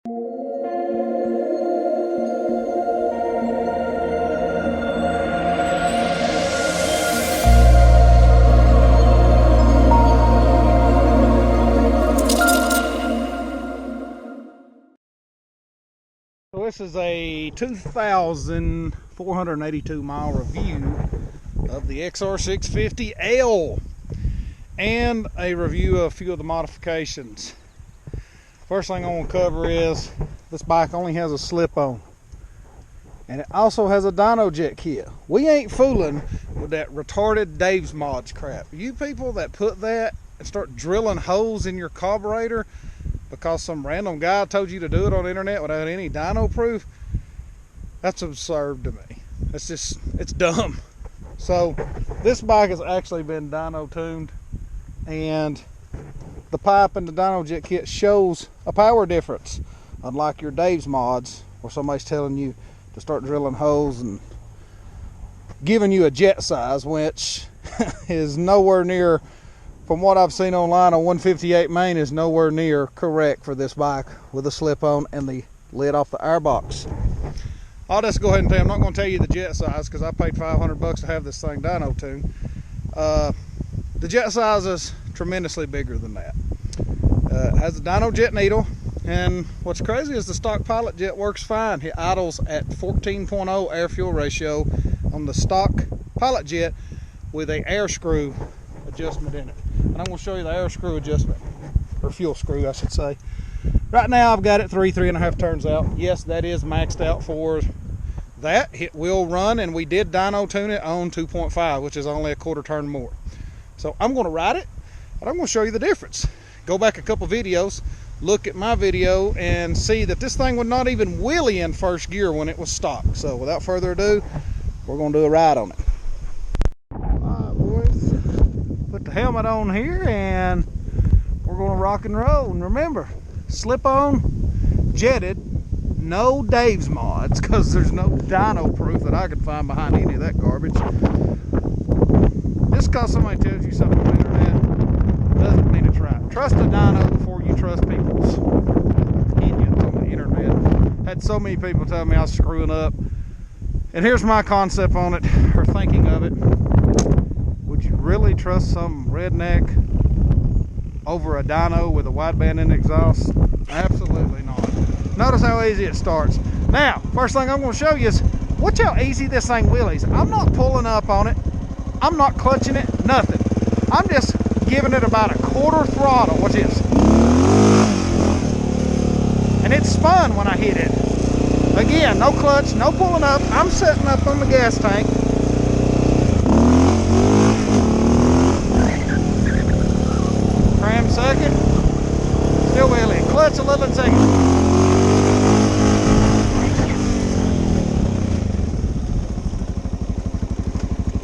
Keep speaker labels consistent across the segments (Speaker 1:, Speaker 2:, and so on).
Speaker 1: So this is a 2,482 mile review of the XR650L and a review of a few of the modifications. First thing I want to cover is this bike only has a slip-on, and it also has a dyno jet kit. We ain't fooling with that retarded Dave's Mods crap. You people that put that and start drilling holes in your carburetor because some random guy told you to do it on the internet without any dyno proof, that's absurd to me. It's dumb. So this bike has actually been dyno tuned, and the pipe and the dyno jet kit shows a power difference, unlike your Dave's Mods where somebody's telling you to start drilling holes and giving you a jet size, which is nowhere near, from what I've seen online, a 158 main is nowhere near correct for this bike with a slip-on and the lid off the airbox. I'll just go ahead and tell you, I'm not going to tell you the jet size because I paid $500 to have this thing dyno tuned. The jet size is tremendously bigger than that. It has a dyno jet needle, and what's crazy is the stock pilot jet works fine. It idles at 14.0 air-fuel ratio on the stock pilot jet with a air screw adjustment in it. And I'm going to show you the air screw adjustment, or fuel screw I should say. Right now I've got it 3.5 turns out. Yes, that is maxed out for that. It will run, and we did dyno tune it on 2.5, which is only a quarter turn more. So I'm going to ride it, and I'm going to show you the difference. Go back a couple videos, look at my video, and see that this thing would not even wheelie in first gear when it was stock. So without further ado, we're going to do a ride on it. Alright boys, put the helmet on here and we're going to rock and roll. And remember, slip on, jetted, no Dave's Mods, because there's no dyno proof that I could find behind any of that garbage. Just because somebody tells you something on the internet doesn't mean it's right. Trust a dyno before you trust people's opinions on the internet. Had so many people tell me I was screwing up. And here's my concept on it, or thinking of it. Would you really trust some redneck over a dyno with a wideband in the exhaust? Absolutely not. Notice how easy it starts. Now, first thing I'm going to show you is, watch how easy this thing wheelies. I'm not pulling up on it. I'm not clutching it, nothing. I'm just giving it about a quarter throttle. Watch this. And it spun when I hit it. Again, no clutch, no pulling up. I'm setting up on the gas tank. Cram second. Still wheeling. Clutch a little in second.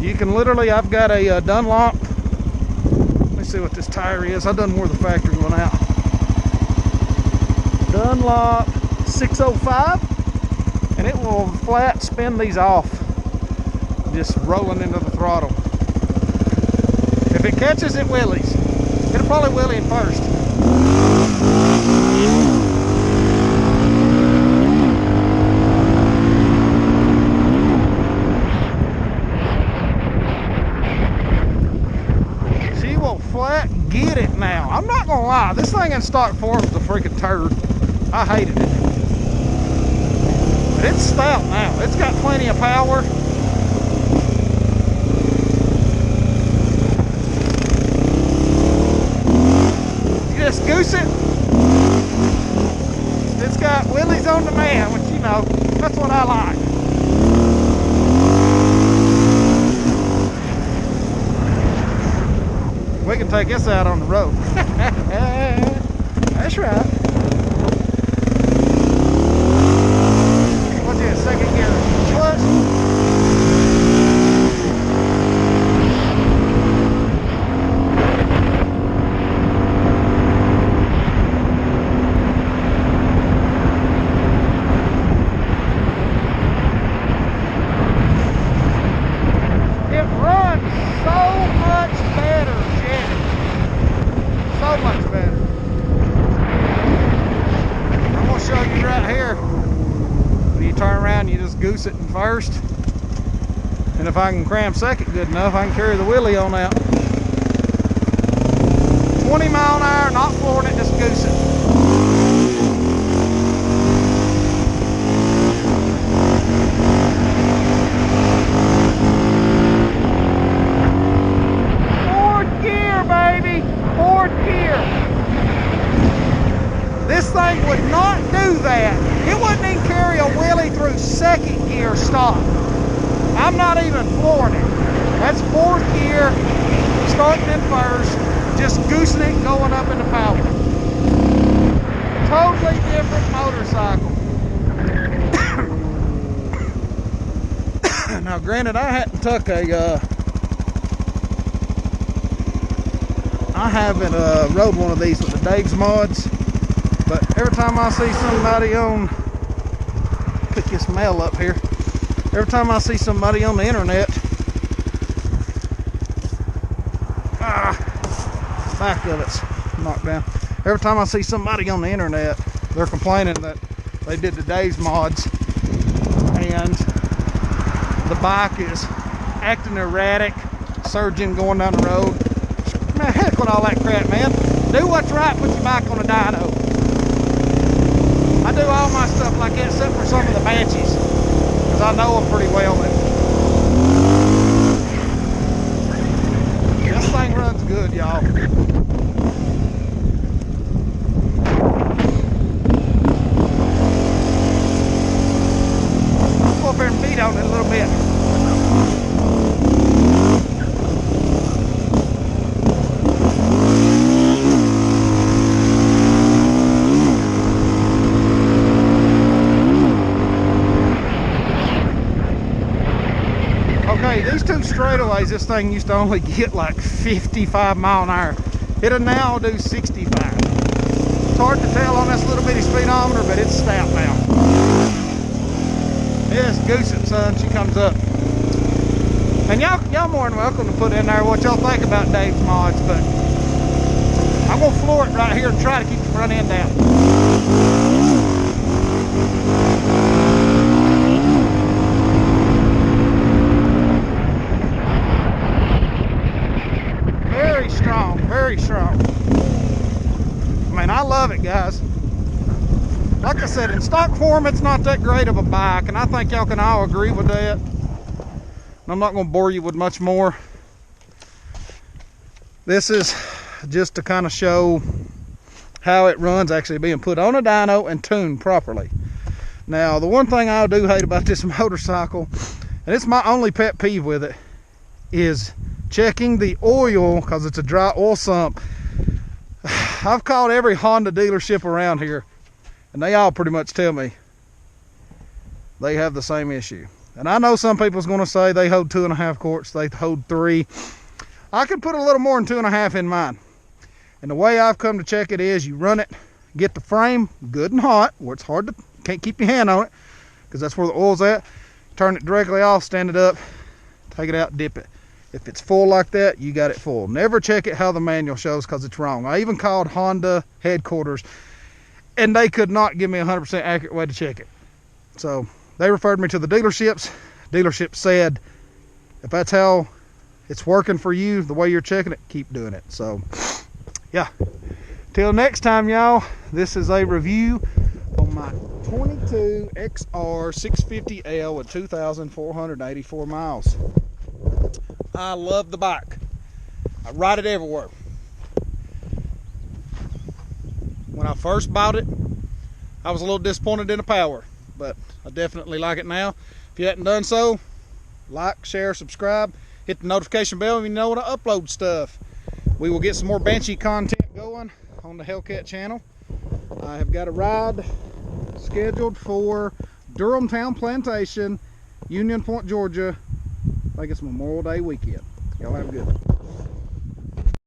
Speaker 1: You can literally, I've got a Dunlop. Let me see what this tire is. I done wore the factory one out. Dunlop 605. And it will flat spin these off, just rolling into the throttle. If it catches, it wheelies. It'll probably wheelie in first. She will flat get it now. I'm not gonna lie, this thing in stock form is a freaking turd. I hated it. It's stout now. It's got plenty of power. You just goose it. It's got wheelies on demand, which, you know, that's what I like. We can take this out on the road. That's right. Second gear clutch. It runs so much better, Jenny. So much better. mine, you just goose it in first. And if I can cram second good enough, I can carry the wheelie on out. 20 mile an hour, not flooring it, just goose it. Fourth gear, baby! Fourth gear. This thing would not do that. It wouldn't even carry a wheelie through second gear stop. I'm not even flooring it. That's fourth gear, starting in first, just goosing it going up into power. Totally different motorcycle. Now granted, I hadn't took a, I haven't rode one of these with the Dave's mods, but every time I see somebody on, pick this mail up here, every time I see somebody on the internet, back of it's knocked down. Every time I see somebody on the internet, they're complaining that they did the Dave's mods and the bike is acting erratic, surging going down the road. Man, heck with all that crap, man. Do what's right, put your bike on a dyno. I do all my stuff like that except for some of the Banshees, because I know them pretty well. This thing runs good, y'all. I'll go up there and beat on it a little bit. Okay, these two straightaways, this thing used to only get like 55 mile an hour. It'll now do 65. It's hard to tell on this little bitty speedometer, but it's stout now. Yes, goosing, son, she comes up. And y'all more than welcome to put in there what y'all think about Dave's mods, but I'm gonna floor it right here and try to keep the front end down. Very strong. I mean, I love it, guys. Like I said, in stock form, it's not that great of a bike, and I think y'all can all agree with that. And I'm not going to bore you with much more. This is just to kind of show how it runs actually being put on a dyno and tuned properly. Now, the one thing I do hate about this motorcycle, and it's my only pet peeve with it, is checking the oil, because it's a dry oil sump. I've called every Honda dealership around here, and they all pretty much tell me they have the same issue. And I know some people's going to say they hold 2.5 quarts, they hold 3. I could put a little more than 2.5 in mine. And the way I've come to check it is you run it, get the frame good and hot, where it's hard to, can't keep your hand on it, because that's where the oil's at. Turn it directly off, stand it up, take it out, dip it. If it's full like that, you got it full. Never check it how the manual shows, because it's wrong. I even called Honda headquarters, and they could not give me a 100% accurate way to check it. So they referred me to the dealerships. Dealership said, if that's how it's working for you, the way you're checking it, keep doing it. So yeah, till next time, y'all, this is a review on my 22 XR 650L with 2,484 miles. I love the bike. I ride it everywhere. When I first bought it, I was a little disappointed in the power, but I definitely like it now. If you hadn't done so, like, share, subscribe, hit the notification bell if you know when I upload stuff. We will get some more Banshee content going on the Hellcat channel. I have got a ride scheduled for Durham Town Plantation, Union Point, Georgia. I think it's Memorial Day weekend. Y'all have a good one.